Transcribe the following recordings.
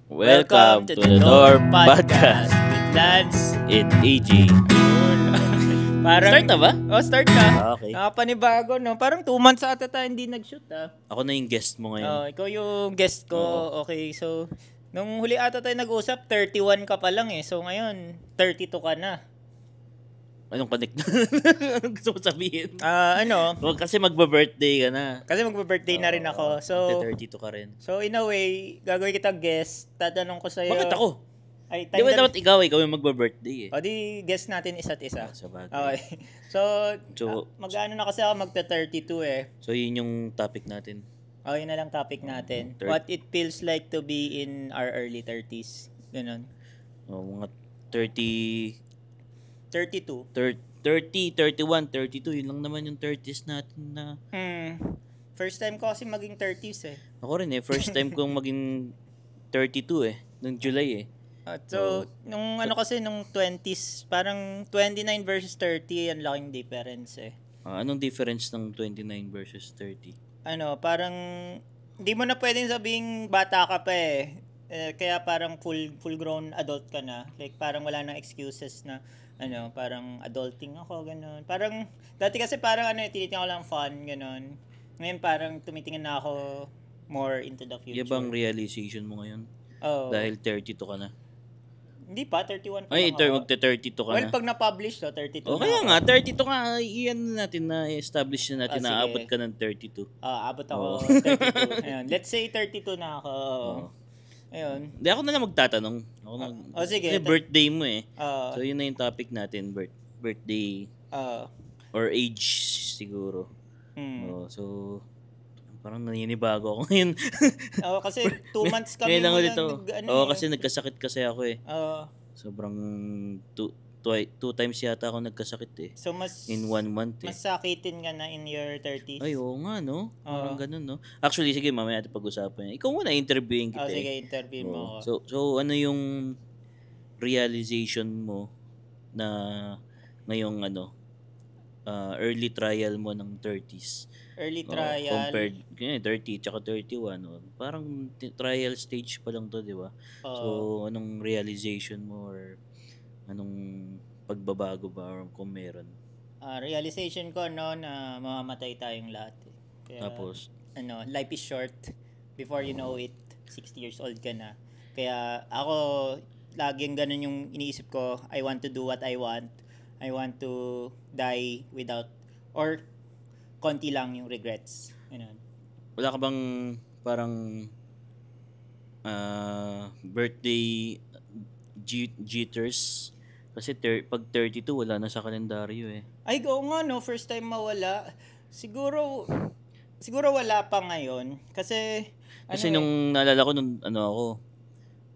Welcome to the Norm Podcast with Lance. and AJ. Parang, Start na ba? Start na. Okay. Nakapanibago, no? Parang 2 months ata tayo hindi nag-shoot, Ako na yung guest mo ngayon. Ikaw yung guest ko. Oo. Okay, so, nung huli ata tayo nag-usap, 31 ka pa lang eh. So, ngayon, 32 ka na. Anong connect na? Anong gusto mo sabihin? Ano? Kasi magba-birthday ka na. Kasi magbe-birthday na rin ako. So, 32 ka rin. so in a way, gagawin kita guest. Tatanong ko sa'yo. Bakit ako? Ay, Di ba dapat ikaw yung magba-birthday eh? O di, guest natin isa't isa. Sa bagay. Okay. So, So- mag-ano na kasi ako, magta-32 eh. So yun yung topic natin. Yun na lang topic natin. Thir- What it feels like to be in our early 30s. Ganun. Mga 30, 32. 30, 31, 32. Yun lang naman yung 30s natin na... First time ko kasi maging 30s eh. Ako rin eh. First time kong maging 32 eh. Nung July eh. Nung ano kasi, nung 20s, parang 29 versus 30, ang laking difference eh. Anong difference ng 29 versus 30? Parang, hindi mo na pwedeng sabing bata ka pa eh. Kaya parang full grown adult ka na. Like parang wala nang excuses na parang adulting ako, ganun. Parang, dati kasi parang tinitingnan ko lang fun, ganun. Ngayon parang tumitingin na ako more into the future. Yan bang realization mo ngayon? Oh. Dahil 32 ka na? Hindi pa, 31 pa Ay, lang ako. magte-32 ka Well, na. pag na-publish 32 O na kaya ako. nga, 32 ka, iyan natin na establish na natin na Sige. abot ka ng 32. Abot ako Oo. 32. Ayun. Let's say 32 na ako. Ayun. Hindi, ako na lang magtatanong. Sige. Kasi birthday mo eh. Ah, So, yun na yung topic natin. Birthday or age siguro. So, parang naninibago ako ngayon. kasi 2 months kami Ngayon lang ulit muna ako. Kasi nagkasakit kasi ako eh. Sobrang two times yata ako nagkasakit eh. So mas In 1 month eh. mas sakitin ka na in your 30s. Ay, oo nga, no? Parang ganun, no? Actually, sige, mamaya natin pag-usapan yan. Ikaw muna, interviewin kita sige, eh. interview mo ako. So, ano yung realization mo na ngayong early trial mo ng 30s? Early trial. Compared, 30 tsaka 31. Parang trial stage pa lang to, di ba? So, anong realization mo or anong pagbabago ba or kung meron? Realization ko na mamamatay tayong lahat. Kaya, Tapos, life is short. Before you know it, 60 years old ka na. Kaya ako, laging ganun yung iniisip ko. I want to do what I want. I want to die without, or konti lang yung regrets. wala ka bang parang birthday jitters? Kasi pag 32, wala na sa kalendaryo eh. Ay, oo nga, first time mawala. Siguro wala pa ngayon. Kasi Nung naalala ko nung ako,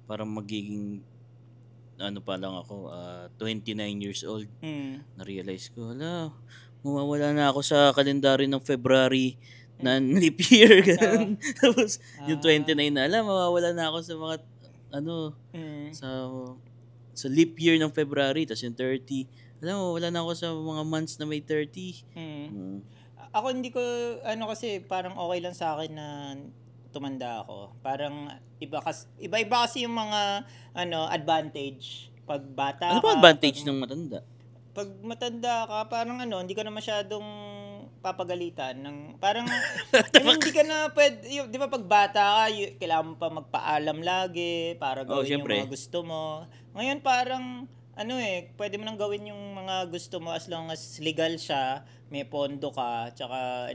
parang magiging pa lang ako, 29 years old. Na-realize ko, mawawala na ako sa kalendaryo ng February na leap year. Tapos, yung 29 na, mawawala na ako sa mga, sa leap year ng February. Tapos yung 30, mawawala na ako sa mga months na may 30. Ako hindi ko, kasi parang okay lang sa akin na tumanda ako. Parang iba-iba kasi yung mga advantage pag bata Ano ba advantage ng matanda? Pag matanda ka, parang hindi ka na masyadong papagalitan ng parang hindi ka na pwede, di ba pag bata ka, kailangan mo pa magpaalam lagi para gawin yung mga gusto mo. Ngayon parang pwede mo nang gawin yung mga gusto mo as long as legal siya, may pondo ka, tsaka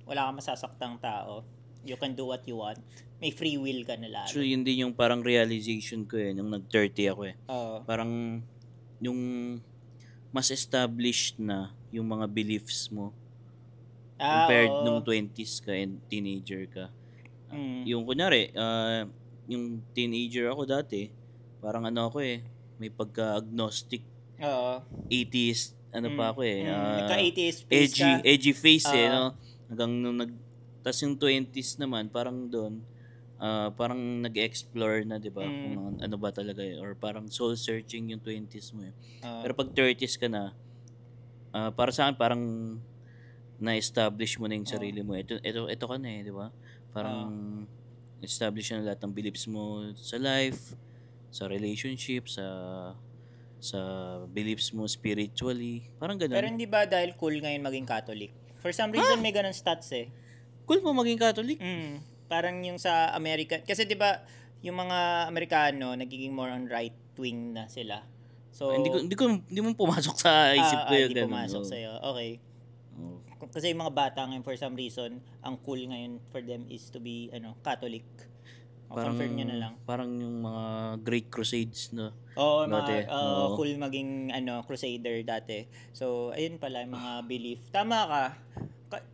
wala kang masasaktang tao. You can do what you want. May free will ka na lalo. Actually, yun din yung parang realization ko nung nag-30 ako eh. Parang yung mas established na yung mga beliefs mo compared nung 20s ka and teenager ka. Yung kunyari, yung teenager ako dati, parang ako may pagka-agnostic. Atheist, pa ako Nagka-atheist face ka. Edgy face hanggang nung tas yung 20s naman, parang doon, parang nag-explore na, di ba? Kung ano ba talaga or parang soul-searching yung 20s mo eh. Pero pag 30s ka na, para sa akin, parang na-establish mo na yung sarili mo. Ito ka na eh, di ba? Parang establish na lahat ng beliefs mo sa life, sa relationship, sa beliefs mo spiritually. Parang ganun. Pero hindi ba dahil cool ngayon maging Catholic? For some reason, may ganun stats eh. Cool mo maging Catholic? Parang yung sa America. Kasi di ba yung mga Amerikano, nagiging more on right-wing na sila. So, hindi mo pumasok sa isip ko yun. Hindi pumasok sa'yo. Okay. Kasi yung mga bata ngayon, for some reason, ang cool ngayon for them is to be Catholic. Confirm nyo na lang. Parang yung mga Great Crusades, no? Oo, cool maging crusader dati. So, ayun pala yung mga belief. Tama ka.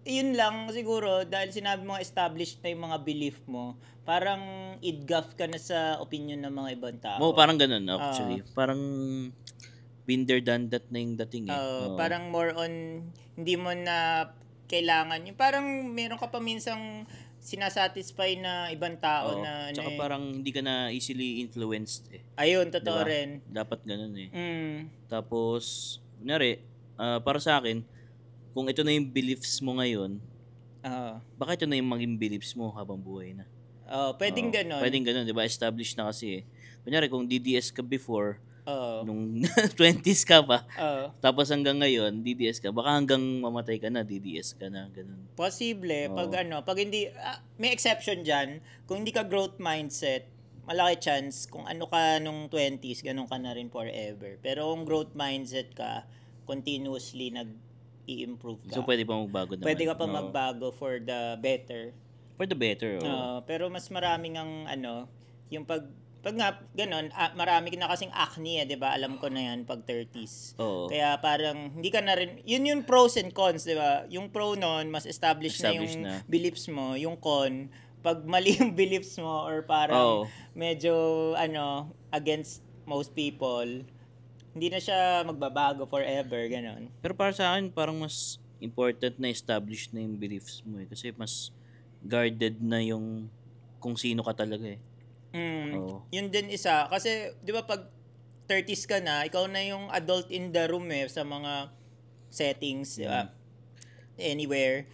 Yun lang siguro, dahil sinabi mo established na yung mga belief mo, parang idgaff ka na sa opinion ng mga ibang tao. Parang ganun, actually. Parang been there, done that na yung dating eh. Parang more on, hindi mo na kailangan. Yung parang meron ka pa minsang sinasatisfy na ibang tao na tsaka parang hindi ka na easily influenced eh. Ayun, totoo diba? rin. Dapat ganun eh. Tapos, kunyari, para sa akin, kung ito na yung beliefs mo ngayon, baka ito na yung maging beliefs mo habang buhay na. Pwedeng ganun. Pwedeng ganun, di ba? Established na kasi eh. Kunyari, kung DDS ka before, nung 20s ka pa, tapos hanggang ngayon, DDS ka, baka hanggang mamatay ka na, DDS ka na, ganun. Posible. Pag hindi, may exception dyan, kung hindi ka growth mindset, malaki chance, kung ano ka nung 20s, ganun ka na rin forever. Pero kung growth mindset ka, continuously nag-i-improve ka. So, pwede pa magbago naman. Pwede ka pa magbago for the better. For the better, pero mas maraming ang yung pag nga ganun, marami na kasing acne 'di ba? Alam ko na 'yan pag 30s. Kaya parang hindi ka na rin, yun yung pros and cons, 'di ba? Yung pro noon, mas established na yung beliefs mo, yung con, pag mali yung beliefs mo or parang medyo against most people, hindi na siya magbabago forever, ganun. Pero para sa akin, parang mas important na established na yung beliefs mo eh. Kasi mas guarded na yung kung sino ka talaga eh. Yun din isa. Kasi, di ba pag 30s ka na, ikaw na yung adult in the room eh, sa mga settings, di ba? Anywhere.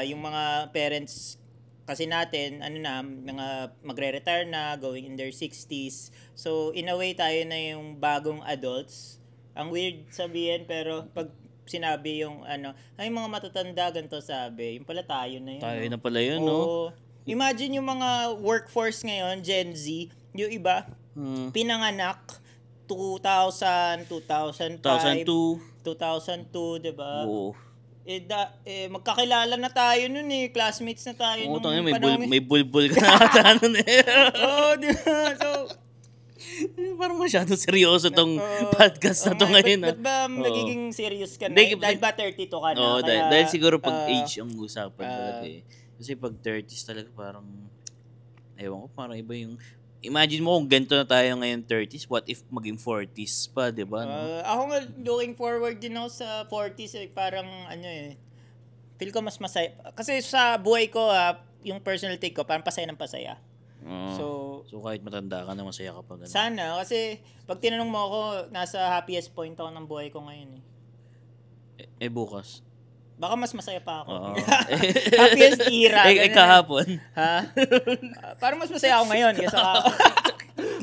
Yung mga parents kasi natin, mga magre-retire na, going in their 60s. So, in a way, tayo na yung bagong adults. Ang weird sabihin, pero pag sinabi yung ay mga matatanda, ganito sabi, yung pala tayo na yun. Tayo na pala yun, no? Imagine yung mga workforce ngayon, Gen Z, yung iba, pinanganak 2000, 2005, 2002, diba? Oo. Magkakilala na tayo nun eh. Classmates na tayo nung panahon. May bulbul ka na ata nun eh. Diba? So, parang masyado seryoso tong podcast na to ngayon. Ba't ba nagiging serious ka na? Dahil ba 32 ka na? Dahil siguro pag age ang usapan talaga eh. Kasi pag 30s talaga parang, ewan ko, parang iba yung, imagine mo kung ganito na tayo ngayon 30s, what if maging 40s pa, di ba? Ako nga, looking forward din ako sa 40s eh, parang feel ko mas masaya. Kasi sa buhay ko, yung personal take ko, parang pasaya ng pasaya. So kahit matanda ka na, masaya ka pa ganun. Sana, kasi pag tinanong mo ako, nasa happiest point ako ng buhay ko ngayon eh. Bukas. Baka mas masaya pa ako. Happiest era. Kahapon. Ha? Parang mas masaya ako ngayon kaysa kahapon.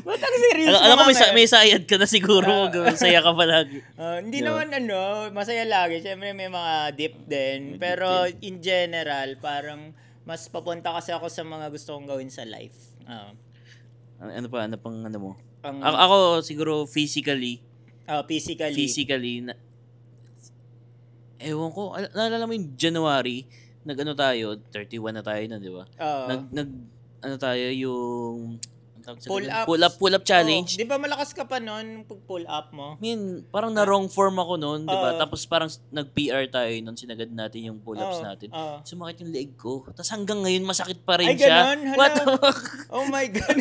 Ba't ang serious alam ko may sayad ka na siguro. Masaya ka pa lagi. Hindi naman masaya lagi. Siyempre may mga dip din. Pero in general, parang mas papunta kasi ako sa mga gusto kong gawin sa life. Ano pang mo? Ako siguro physically. Physically, ewan ko, naalala mo yung January, tayo, 31 na tayo na, di ba? Tayo yung pull up challenge. Di ba malakas ka pa noon pag pull up mo? Parang na wrong form ako noon, di ba? Tapos parang nag-PR tayo noon, sinagad natin yung pull ups natin. Sumakit yung leg ko. Tapos hanggang ngayon masakit pa rin siya. Ganun? What? Oh my God.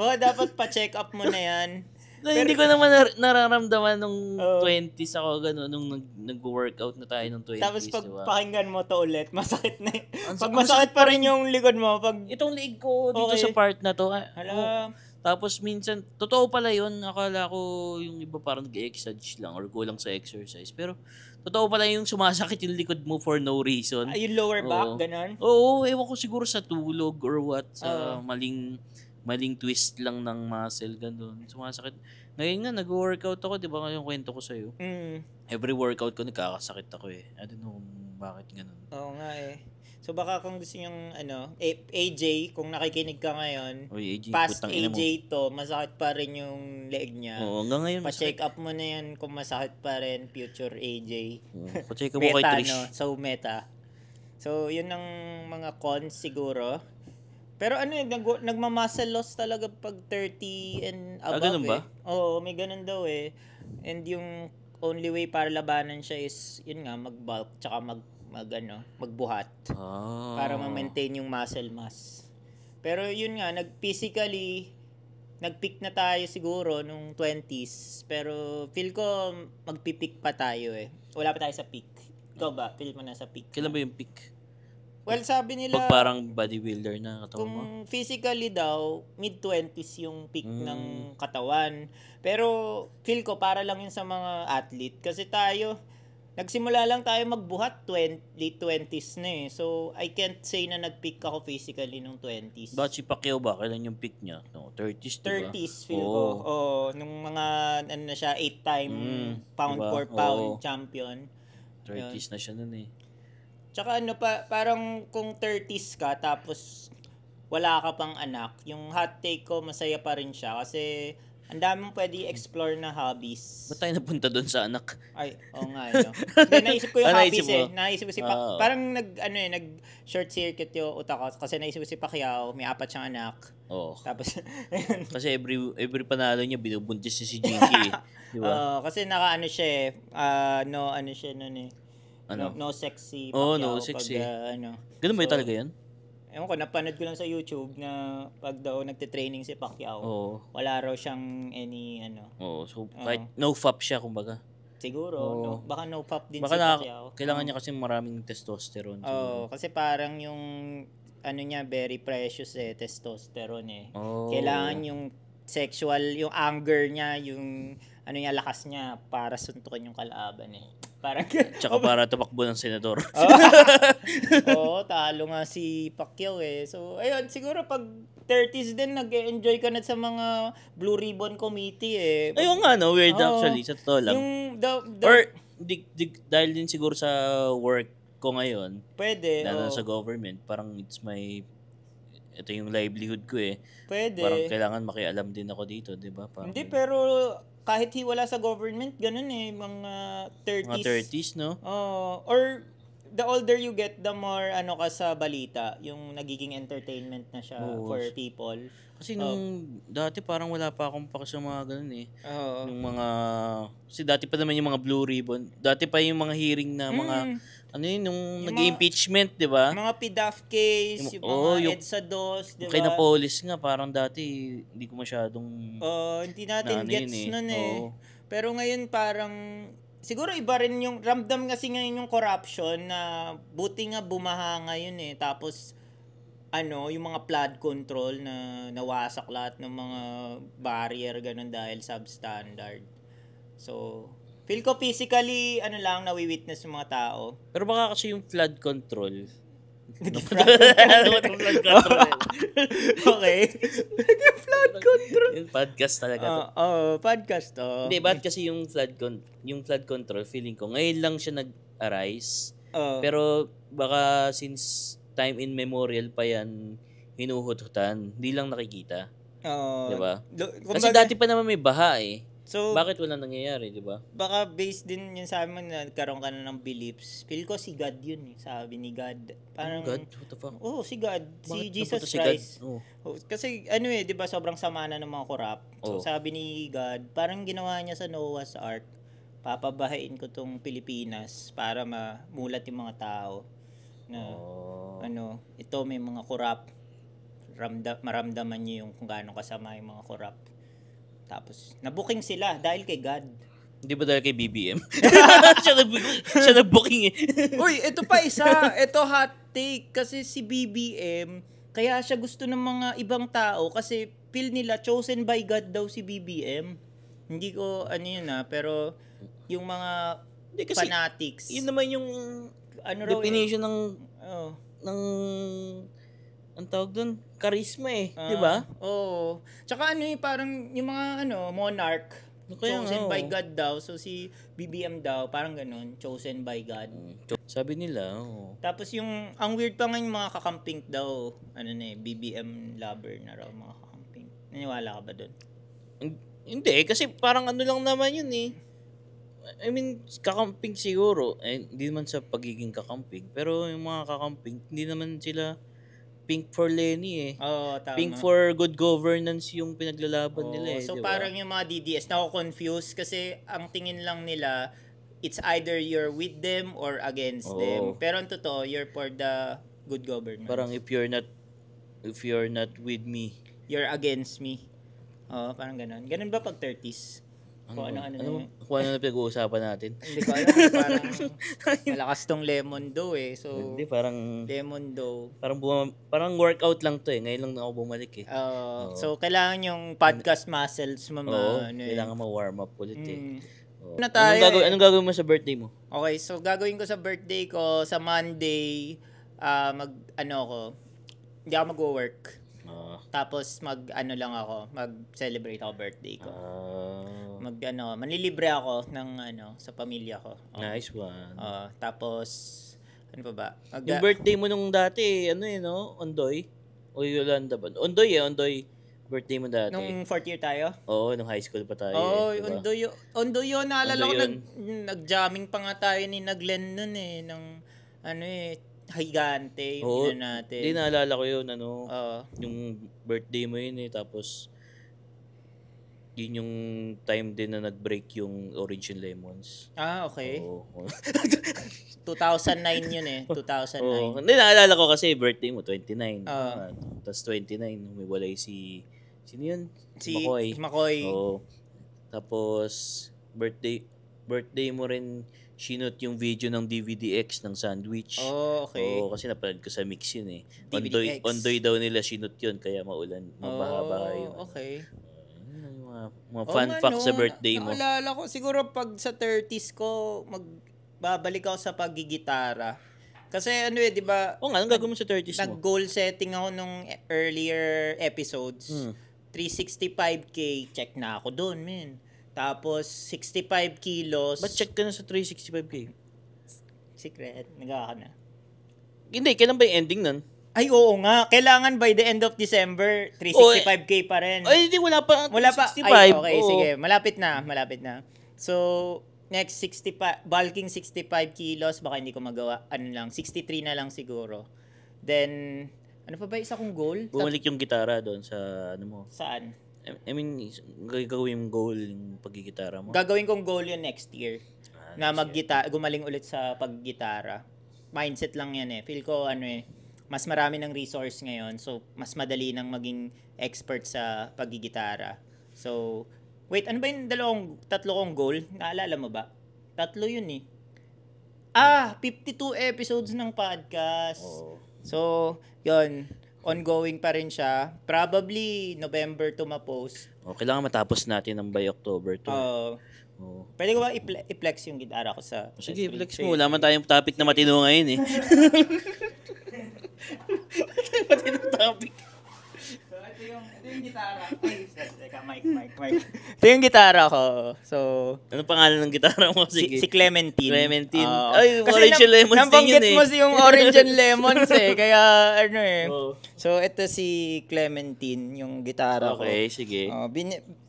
Baka dapat pa-check up mo na yan. Hindi ko naman nararamdaman nung 20s ako gano'n, nung nag-workout na tayo nung 20s. Tapos pag pakinggan mo to ulit, masakit na pag masakit pa rin yung likod mo. Itong leg ko dito sa part na to. Tapos minsan, totoo pala yun. Akala ko yung iba parang nag-exage lang or kulang sa exercise. Pero, totoo pala yung sumasakit yung likod mo for no reason. Yung lower back, ganun? Oo, ewan ko siguro sa tulog or what. Sa maling twist lang ng muscle, ganun. Sumasakit. Ngayon nga, nag-workout ako, di ba yung kwento ko sa'yo? Every workout ko, nagkakasakit ako eh. I don't know bakit ganun. Oo nga eh. So baka kung gusto yung AJ, kung nakikinig ka ngayon, AJ, past AJ to, masakit pa rin yung leg niya. Oo, hanggang ngayon pa-check up mo na yan kung masakit pa rin future AJ. Pa-check up mo kay Trish. No? So meta. So yun ang mga cons siguro. Pero nagma-muscle loss talaga pag 30 and above. Ganun ba? Oo, may ganun daw eh. And yung only way para labanan siya is yun nga, mag-bulk tsaka magbuhat para ma-maintain yung muscle mass. Pero yun nga, nag-peak na tayo siguro nung 20s, pero feel ko magpipeak pa tayo eh. Wala pa tayo sa peak. Ikaw ba? Feel mo na sa peak? Kailan ba yung peak? Well, sabi nila, pag parang bodybuilder na katawan mo? Kung physically daw, mid-20s yung peak ng katawan. Pero feel ko para lang yun sa mga athlete. Kasi tayo, nagsimula lang tayo magbuhat late 20s na eh. So, I can't say na nag-peak ako physically nung 20s. Bakit si Pacquiao ba? Kailan yung peak niya? No, 30s, diba? 30s, feel ko. Nung mga, na siya, 8-time pound diba? for pound champion. 30s na siya nun eh. Tsaka parang kung 30s ka, tapos wala ka pang anak, yung hot take ko, masaya pa rin siya. Kasi, ang daming pwede explore na hobbies. Ba't tayo napunta doon sa anak? Ay, oo nga, no? Naisip ko yung hobbies eh. Naisip ko parang nag-short circuit yung utak ko. Kasi naisip ko si Pacquiao, may 4 siyang anak. Oo. Tapos, kasi every panalo niya, binubuntis niya si Jinky. Diba? kasi siya eh. Ano siya nun eh. No sexy Oh, Pacquiao. no sexy. Ganun ba talaga yan? Ewan ko, napanood ko lang sa YouTube na pag daw nagte-training si Pacquiao, wala raw siyang any so kahit no fap siya, kumbaga. Siguro, baka no fap din baka si Pacquiao. Kailangan niya kasi maraming testosterone. Kasi parang yung niya very precious testosterone eh. Kailangan yung sexual, yung anger niya, yung lakas niya para suntukin yung kalaban eh. Parang tsaka para tumakbo ng senador. Talo nga si Pacquiao eh. So, ayun, siguro pag 30s din, nag-enjoy ka na sa mga Blue Ribbon Committee eh. Ayun nga, no? Weird actually, sa totoo lang. Or, dahil din siguro sa work ko ngayon, pwede. Lalo sa government, parang ito yung livelihood ko eh. Pwede. Parang kailangan makialam din ako dito, di ba? Hindi, pero kahit wala sa government, ganun eh, mga 30s. Mga 30s, no? Or the older you get, the more ka sa balita, yung nagiging entertainment na siya for people. Kasi nung dati parang wala pa akong paka sa mga ganun eh. Yung mga, kasi dati pa naman yung mga Blue Ribbon. Dati pa yung mga hearing na mga, nung nag-impeachment, di ba? Mga PDAF case, yung mga EDSA DOS, di ba? Kay Napolis nga, parang dati, hindi ko masyadong, hindi natin gets nun eh. Pero ngayon parang, siguro iba rin yung, ramdam kasi ngayon yung corruption na buti nga bumaha ngayon eh. Tapos, yung mga flood control na nawasak lahat ng mga barrier, ganun dahil substandard. So, feel ko physically, nawi-witness yung mga tao. Pero baka kasi yung flood control. Okay. Flood control. Yung podcast talaga to. Podcast to. Hindi, bakit kasi yung flood control, feeling ko, ngayon lang siya nag-arise. Pero baka since time in memorial pa yan, hinuhut-hutan, hindi lang nakikita. Diba? Kasi dati pa naman may baha eh. So, bakit wala nangyayari, di ba? Baka based din yun sa amin na nagkaroon ka na ng beliefs. Feel ko si God yun eh. Sabi ni God. Parang, God? What the fuck? Si God. Si Jesus Christ. Kasi di ba sobrang sama na ng mga korap. So sabi ni God, parang ginawa niya sa Noah's Ark, papabahain ko tong Pilipinas para mamulat yung mga tao. Na, ito may mga korap. Maramdaman niyo yung kung gaano kasama yung mga korap. Tapos, nabuking sila dahil kay God. Hindi ba dahil kay BBM? siya nag-booking eh. Uy, ito pa isa. Ito hot take. Kasi si BBM, kaya siya gusto ng mga ibang tao kasi feel nila chosen by God daw si BBM. Hindi ko pero yung mga fanatics. Yun naman yung definition ng ang tawag doon, charisma di ba? Oo. Tsaka parang yung mga monarch, chosen by God daw. So si BBM daw, parang ganun, chosen by God. Sabi nila, Tapos ang weird pa ngayon mga kakamping daw, BBM lover na raw mga kakamping. Naniwala ka ba doon? Hindi, kasi parang lang naman yun I mean, kakamping siguro, hindi naman sa pagiging kakamping, pero yung mga kakamping, hindi naman sila pink for Lenny Oo, tama. Pink for good governance yung pinaglalaban nila So diba? parang yung mga DDS, nako-confuse kasi ang tingin lang nila, it's either you're with them or against them. Pero ang totoo, you're for the good governance. Parang if you're not with me, you're against me. Parang ganun. Ganun ba pag 30s? Kung ano na pinag-uusapan natin. Hindi ko alam. Parang malakas tong lemon dough So, hindi, parang lemon dough. Parang workout lang to Ngayon lang ako bumalik So, kailangan yung podcast muscles mo. Kailangan ma-warm up ulit Na tayo, anong gagawin mo sa birthday mo? Okay, so gagawin ko sa birthday ko sa Monday, hindi ako mag-work. Tapos mag-celebrate ako birthday ko. Manlilibre ako ng sa pamilya ko. Nice one. Tapos ano pa ba? Yung birthday mo nung dati, Ondoy? O Yolanda ba? Ondoy. Birthday mo dati. Nung 4th year tayo? Oo, nung high school pa tayo. Diba? Ondoy yun. Naalala ko, nag-jamming pa nga tayo ni Glenn nun ng higante yung natin. Hindi, naalala ko yun, yung birthday mo yun tapos yun yung time din na nag-break yung Orange and Lemons. Okay. 2009 yun 2009. Hindi, naalala ko kasi birthday mo, 29. Tapos 29, humiwalay sino yun? Si McCoy. Tapos, birthday mo rin, sinot yung video ng DVDX ng Sandwich. Okay. Kasi napanood ko sa mix yun DVDX. Ondoy daw nila sinot yun, kaya maulan, mabaha-baha yun. Okay. Mga fun facts sa birthday mo. Naalala ko, siguro pag sa 30s ko, babalik ako sa paggigitara. Kasi di ba? Anong gagawin mo sa 30s mo? Nag-goal setting ako nung earlier episodes. 365K, check na ako doon, men. Tapos, 65 kilos. Ba't check ka na sa 365K? Secret, nagawa ka na. Hindi, kailan ba yung ending nun? Ay, oo nga. Kailangan by the end of December, 365K pa rin. Ay, hindi, wala pa. Wala pa. 65. Ay, okay, sige. Malapit na. So, next 65, bulking 65 kilos, baka hindi ko magawa. 63 na lang siguro. Then, ano pa ba isa kong goal? Bumalik yung gitara doon sa mo. Saan? I mean, gagawin yung goal yung paggigitara mo? Gagawin kong goal yun next year. Na gumaling ulit sa paggitara. Mindset lang yan Feel ko mas marami ng resource ngayon. So, mas madali nang maging expert sa paggigitara. So, wait, ano ba yung tatlo kong goal? Naalala mo ba? 3 yun 52 episodes ng podcast. So, yun. Ongoing pa rin siya. Probably November to ma-post. Kailangan matapos natin ng by October to. Pwede ko ba i-flex yung gitara ko sa... Sige, flex mo. Wala man tayong topic na matino ngayon Matinong topic. So, ito yung gitara. Teka, mic. Ito yung gitara ko. So, ano pangalan ng gitara mo? Sige. Si Clementine. Ay, Orange and Lemons din yun nabanggit mo si yung Orange and Lemons Kaya, So, ito si Clementine, yung gitara ko. Okay, sige.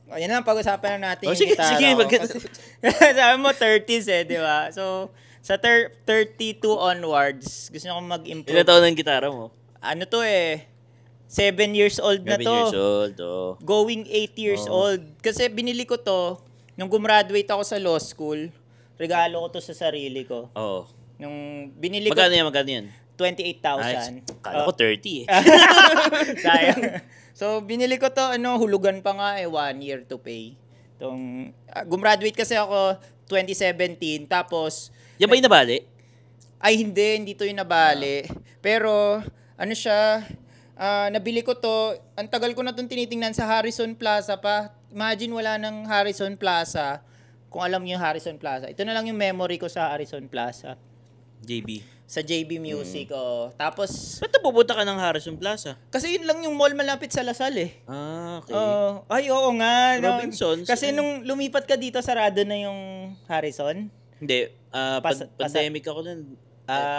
Yan lang, pag-usapan na natin yung sige, gitara ko. Sabi mo 30s di ba? So, sa 32 onwards, gusto ko mag-improve. Ilan taon ng gitara mo? 7 years old na 7 to. 7 years old, Going 8 years old. Kasi binili ko to, nung gumraduate ako sa law school, regalo ko to sa sarili ko. Nung binili Magkano yan? 28,000. Kala ko 30 Sayang. So, binili ko to, hulugan pa nga 1 year to pay. Gumraduate kasi ako 2017, tapos... Yan ba yung nabali? Ay, hindi to yung nabali. Pero, siya, Nabili ko to, ang tagal ko na itong tinitingnan sa Harrison Plaza pa. Imagine wala ng Harrison Plaza. Kung alam niyo yung Harrison Plaza. Ito na lang yung memory ko sa Harrison Plaza. JB. Sa JB Music, Tapos... Ba't pupunta ka ng Harrison Plaza? Kasi yun lang yung mall malapit sa Lasal eh. Okay. Ay, oo nga. Robinsons. Kasi nung lumipat ka dito, sarado na yung Harrison. Hindi. Pandemic ako nun.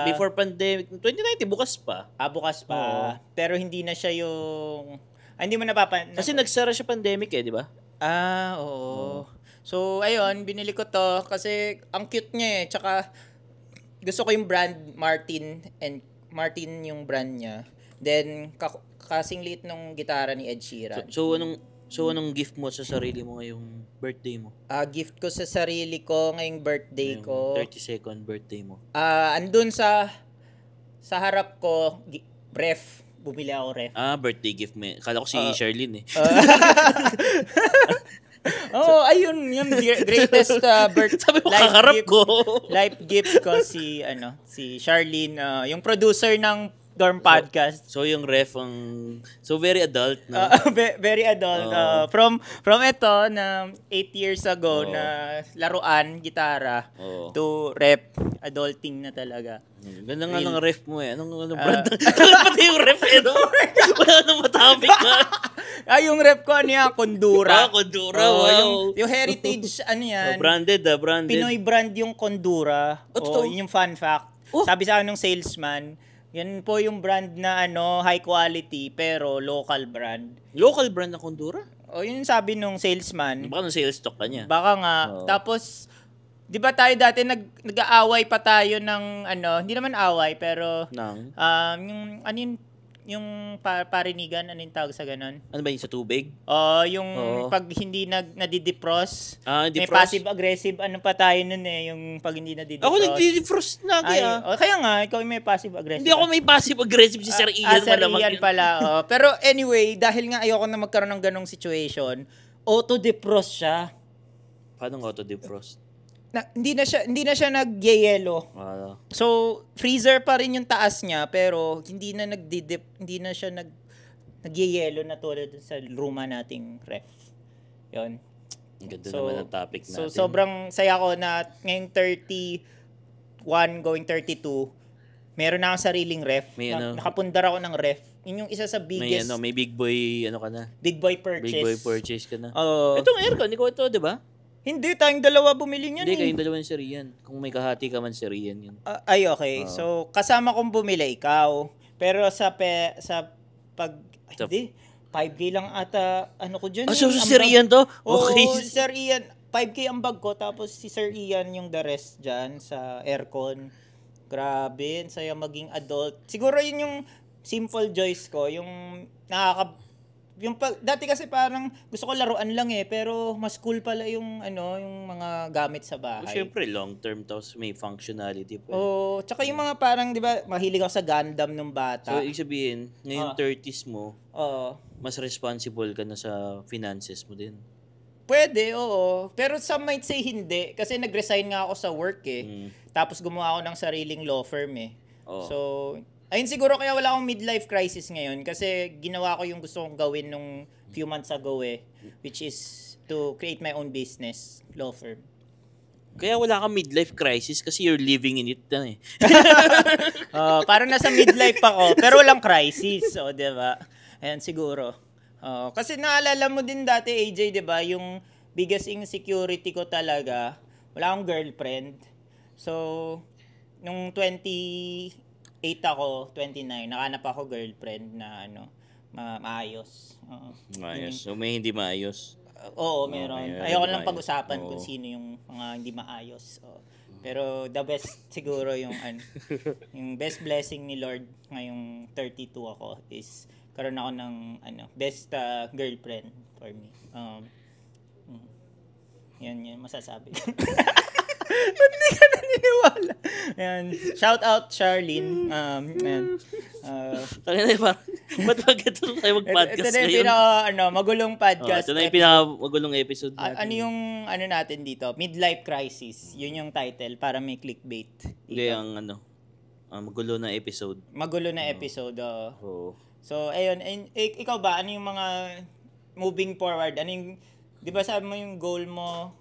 Before pandemic, 2019, bukas pa. Bukas pa. Oo. Pero hindi na siya yung... hindi mo Kasi nagsara siya pandemic di ba? Oo. So, ayun, binili ko to kasi ang cute niya eh. Tsaka, gusto ko yung brand Martin yung brand niya. Then, kasing liit nung gitara ni Ed Sheeran. So, anong gift mo sa sarili mo ngayong birthday mo? Gift ko sa sarili ko ngayong birthday ko. 32nd birthday mo. Andun sa harap ko, ref. Bumili ako ref. Birthday gift mo. Kala ko si Charlene eh. Ayun, yung greatest Sabi mo, kakarap ko. Life gift ko si Charlene, yung producer ng Dorm Podcast. So yung ref very adult na. Very adult. From ito na 8 years ago na laruan, gitara, to rep, adulting na talaga. Ganda nga ng ref mo eh. Anong brand? Pati yung ref no? Wala nang matapik ka. Yung rep ko, Kondura. Kondura, wow. Yung heritage, yan. Branded. Pinoy brand yung Kondura. Yun yung fun fact. Sabi sa akin ng salesman, yan po yung brand na high quality pero local brand. Local brand na Kondura? Yun sabi nung salesman. Baka nung sales stock ka niya. Baka nga. Tapos, di ba tayo dati nag-aaway pa tayo ng hindi naman away pero yung parinigan, yung tawag sa ganun? Ano ba yung sa tubig? Pag hindi nadidefrost. May Defrost. passive-aggressive, pa tayo nun eh, yung pag hindi nadidefrost. Ako nagdi-defrost na kaya. Kaya nga, ikaw yung may passive-aggressive. Hindi ako may passive-aggressive si Sir Ian. Sir Ian pala. Pero anyway, dahil nga ayoko na magkaroon ng ganong situation, auto-defrost siya. Paano auto-defrost? Hindi na siya nagyeyelo. So, freezer pa rin yung taas niya pero hindi na siya nagyeyelo na tulad sa luma nating ref. 'Yon. Ganda naman ang topic natin. So, sobrang saya ko na ngayong 31 going 32, meron na akong sariling ref. Nakapundar ako ng ref. Yun yung isa sa biggest. May big boy ka na. Big boy purchase. Big boy purchase ka na. Itong aircon, ikaw ito, 'di ba? Hindi, tayong dalawa bumili niyan. Hindi, kayong dalawa ni Sir Ian. Kung may kahati ka man, Sir Ian yun. Okay. So, kasama kong bumili, ikaw. Pero hindi, 5K lang ata, ko dyan. So Sir Ian to? Okay. Si Sir Ian, 5K ang bag ko, tapos si Sir Ian yung the rest dyan sa aircon. Grabe, saya maging adult. Siguro yun yung simple joys ko, yung dati kasi parang gusto ko laruan lang pero mas cool pala yung yung mga gamit sa bahay. Siyempre long term tapos may functionality pa. Tsaka yung mga parang 'di ba, mahilig ako sa Gundam nung bata. So ibig sabihin, ngayong 30s mo, mas responsible ka na sa finances mo din. Pwede, oo. Pero some might say hindi kasi nag-resign nga ako sa work Tapos gumawa ako ng sariling law firm So ayun siguro kaya wala akong midlife crisis ngayon kasi ginawa ko yung gusto kong gawin nung few months ago which is to create my own business, law firm. Kaya wala kang midlife crisis kasi you're living in it na Parang nasa midlife ako pero walang crisis, di ba? Ayan siguro. Kasi naalala mo din dati AJ, di ba, yung biggest insecurity ko talaga, wala akong girlfriend. So, nung 28 ako, 29, nakahanap ako girlfriend na maayos. Maayos. So may hindi maayos. Oo, meron. Ayoko lang pag-usapan kung sino yung mga hindi maayos. Pero the best siguro yung yung best blessing ni Lord ngayong 32 ako is karoon ako ng best girlfriend for me. Yan masasabi. Hindi ka naniniwala. Ayan. Shout out, Charlene. Ba't ito tayo mag-podcast ito na yung magulong podcast. Ito na yung pinaka-magulong episode natin. Ano yung natin dito? Midlife crisis. Yun yung title para may clickbait. Hindi, ang magulo na episode. Magulo na episode, So, ayun. And, ikaw ba, ano yung mga moving forward? Ano yung, di ba sabi mo yung goal mo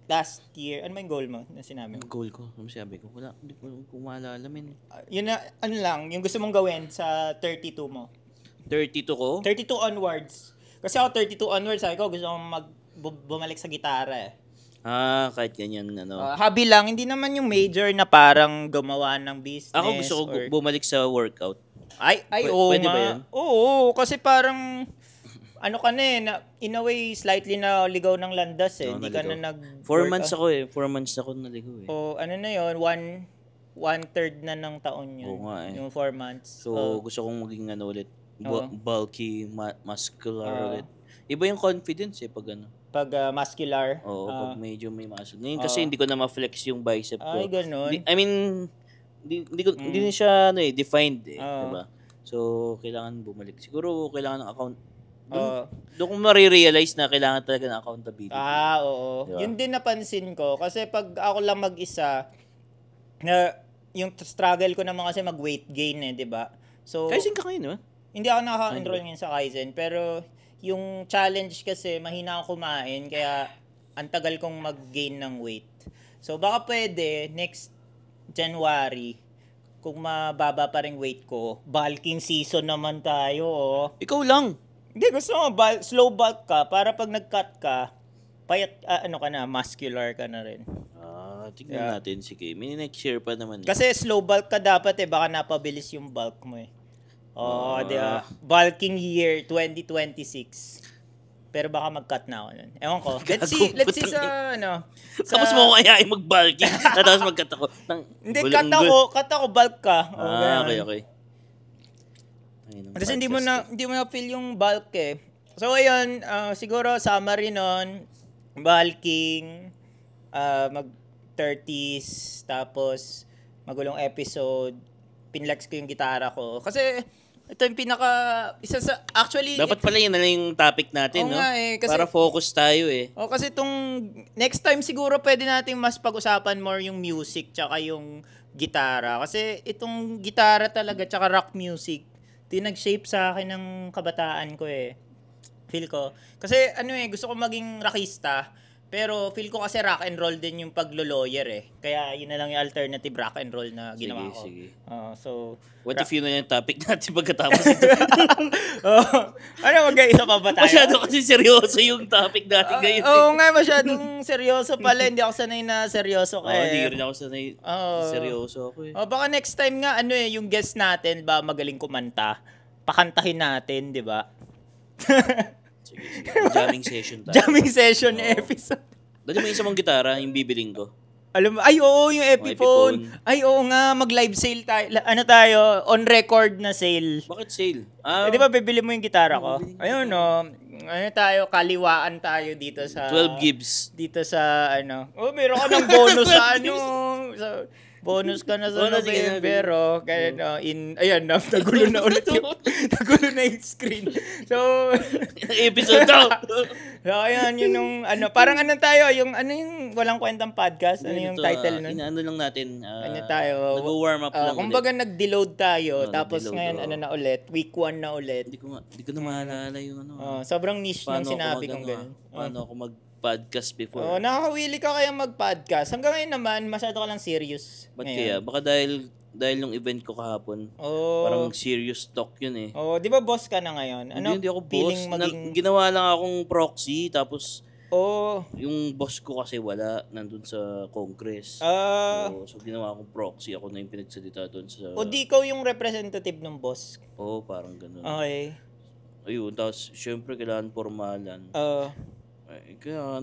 last year? Ano ba yung goal mo na sinabi mo? Ang goal ko, ano sabi ko? Wala, hindi ko maalala, men. Yun na, ano lang, yung gusto mong gawin sa 32 mo. 32 ko? 32 onwards. Kasi ako 32 onwards, sabi ko, gusto kong bumalik sa gitara eh. Kahit ganyan, ano. Hobby lang, hindi naman yung major na parang gumawa ng business. Ako gusto ko bumalik sa workout. Oo pwede nga. ba yun? Oo, kasi parang, ano ka na eh, in a way, slightly na ligaw ng landas eh. Hindi ka na nag 4 months ako eh. 4 months ako naligaw eh. Ano na yun, one-third na ng taon yun. Oo nga eh. Yung 4 months. So, gusto kong maging ano ulit, bulky, muscular ulit. Iba yung confidence eh, pag ano. Pag muscular. Oo, pag medyo may muscle. Ngayon kasi hindi ko na ma-flex yung bicep ko. Ay, ganun. I mean, hindi na siya defined eh, diba? So, kailangan bumalik. Siguro, kailangan ng account. Doon ko marirealize na kailangan talaga ng accountability. Oo. Diba? Yun din napansin ko. Kasi pag ako lang mag-isa, na yung struggle ko naman kasi mag-weight gain eh, di ba? So, Kaizen ka kayo, no? Hindi ako naka-enroll ngayon sa Kaizen, pero yung challenge kasi, mahina ako kumain, kaya ang tagal kong mag-gain ng weight. So, baka pwede, next January, kung mababa pa rin weight ko, bulking season naman tayo, oh. Ikaw lang. Hindi, gusto mo, slow bulk ka, para pag nag-cut ka, payat, muscular ka na rin. Tingnan natin, sige. May next year pa naman. Kasi slow bulk ka dapat baka napabilis yung bulk mo eh. Diba? Bulking year 2026. Pero baka mag-cut na ako nun. Ewan ko. Let's see sa Tapos mo kaya mag-bulking. Tapos mag-cut ako. Hindi, cut ako, bulk ka. Okay. Kasi hindi mo na feel yung bulk eh. So ayun, siguro summary nun, bulking, mag-30s, tapos magulong episode, pinlex ko yung gitara ko. Kasi ito yung actually dapat pala yun na lang yung topic natin, no? Kasi, para focus tayo eh. Kasi next time siguro pwede nating mas pag-usapan more yung music tsaka yung gitara. Kasi itong gitara talaga tsaka rock music, ito yung nag-shape sa akin ng kabataan ko eh. Feel ko. Kasi gusto ko maging rockista. Pero feel ko kasi rock and roll din yung paglo-lawyer eh. Kaya yun na lang yung alternative rock and roll na ginawa ko. Sige. So, what if yun na yung topic natin pagkatapos ito? Mag-isa pa ba tayo? Masyado kasi seryoso yung topic natin ngayon. Nga, masyadong seryoso pala. Hindi ako sanay na seryoso ka eh. Hindi rin ako sanay seryoso ako eh. Baka next time nga, yung guest natin ba magaling kumanta? Pakantahin natin, di ba? Sige. Jamming session tayo. Jamming session episode. Dali mo isa mong gitara, yung bibiling ko. Alam mo, yung Epiphone. Oo nga, mag-live sale tayo. Tayo, on record na sale. Bakit sale? Di ba bibili mo yung gitara ko? Ayun, kaliwaan tayo dito sa 12 gibbs. Dito sa meron ka ng bonus sa bonus ka na sa November, kaya nagulo na ulit nagulo na yung screen. So, episode daw. So, ayan, yun yung, parang tayo, yung walang kwentang podcast, yung title nun? Inaano lang natin, tayo, nag-warm up lang kumbaga nag-deload tayo, tapos ngayon, na ulit, week 1 na ulit. Hindi ko na maalala yung sobrang niche ng sinabi kong gano'n. Paano ako mag-podcast before? Nakakawili ka kaya mag-podcast. Hanggang ngayon naman, masyado ka lang serious. Ba't kaya? Baka dahil yung event ko kahapon, parang serious talk yun eh. Di ba boss ka na ngayon? Hindi ako boss. Ginawa lang akong proxy, tapos yung boss ko kasi wala, nandun sa Congress. So ginawa akong proxy, ako na yung pinagsalita doon sa... di ikaw yung representative ng boss? Parang ganun. Okay. Ayun, tapos syempre kailangan formalan. Kaya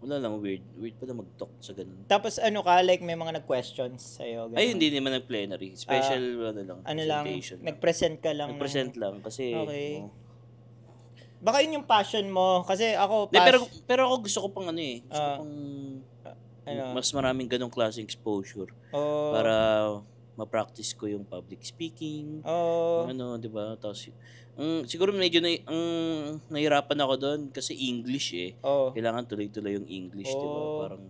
wala lang, weird pala mag-talk sa ganun. Tapos like may mga nag-questions sa'yo? Ganun. Ay, hindi naman nag-plenary. Special, presentation. Nag-present ka lang? Nag-present lang, kasi... Okay. Baka yun yung passion mo. Kasi ako... Pero ako gusto ko pang gusto ko pang... mas maraming ganong klaseng exposure. Para ma-practice ko yung public speaking. Di ba? Tapos, siguro medyo nahirapan ako doon kasi English eh. Kailangan tuloy-tuloy yung English, di ba? Parang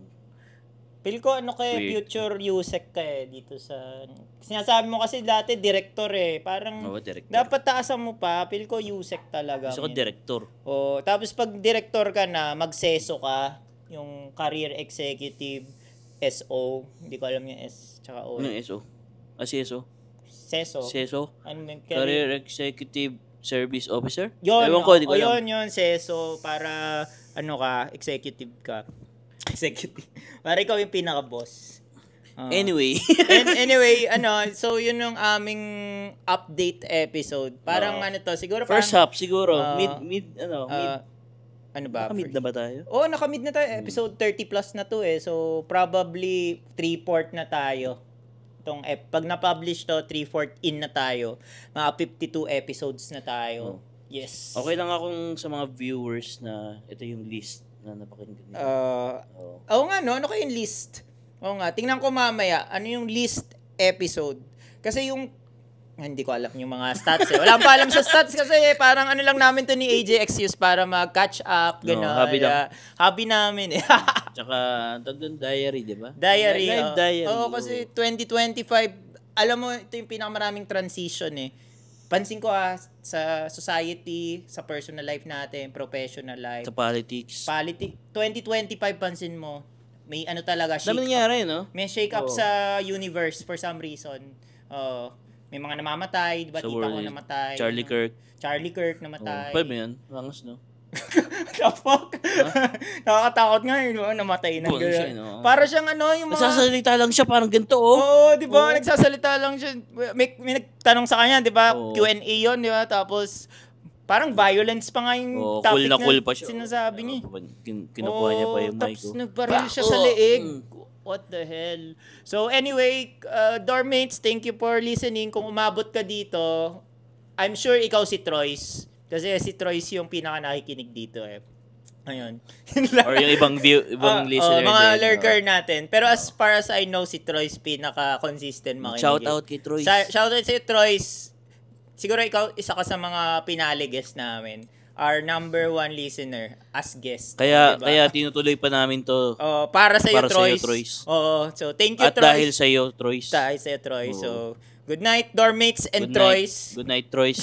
Feel ko ano kay future USEC ka dito sa... Sinasabi mo kasi dati director Parang director. dapat taasan mo pa. Feel ko USEC talaga. Gusto ko director. Tapos pag director ka na, magseso ka. Yung career executive, SO. Hindi ko alam yung S tsaka O. Ano yung SO? CSO? Seso. Career Executive Service Officer? Yun, Ewan ko, di ko alam. yun, seso. Para, executive ka. Executive. Para ikaw yung pinaka-boss. Anyway. So yun yung aming update episode. Parang siguro first half siguro. Mid. Ano ba? Nakamid na ba tayo? Nakamid na tayo. Episode 30 plus na to So probably 3/4 na tayo. Pag na-publish to, 3/4 in na tayo. Mga 52 episodes na tayo. Yes. Okay lang akong sa mga viewers na ito yung list na napakinggan nila. Oo nga, no? Ano kayong list? Oo nga. Tingnan ko mamaya. Ano yung list episode? Kasi yung... Hindi ko alam yung mga stats Wala pa alam sa stats kasi parang ano lang namin to ni AJ Excuse para mag-catch up. Gano'n. Hobby namin Tsaka, tagdun diary, di ba? Diary. Live diary. Kasi 2025, alam mo, ito yung pinakamaraming transition Pansin ko sa society, sa personal life natin, professional life. Sa politics. 2025, pansin mo, may talaga, shake up. Nangyari, no? May shake up sa universe for some reason. May mga namamatay, di ba? Tita ko namatay. Charlie Kirk namatay. Pwede yan. Langas, no? The fuck? Nakakatakot nga namatay na. Para siyang yung mga... Nagsasalita lang siya, parang ganito, di ba? Nagsasalita lang siya. May nagtanong sa kanya, di ba? Q&A yun, di ba? Tapos, parang violence pa nga yung topic cool pa siya. Sinasabi niya. Kinukuha niya pa yung mic. Tapos nagbaril siya sa leeg. What the hell? So anyway, dormmates, thank you for listening. Kung umabot ka dito, I'm sure ikaw si Troyce. Kasi si Troyce yung pinaka nakikinig dito Ayun. Or yung ibang listener mga lurker natin. Pero as far as I know, si Troyce pinaka-consistent makinig. Shout out kay Troyce. Shout out si Troyce. Siguro ikaw, isa ka sa mga pinali guest namin. Our number 1 listener as guest. Kaya tinutuloy pa namin to. Para sa iyo, Troyce. So thank you, Troyce. At dahil sa iyo, Troyce. So, good night, dormmates and Troyce. Good night, Troyce.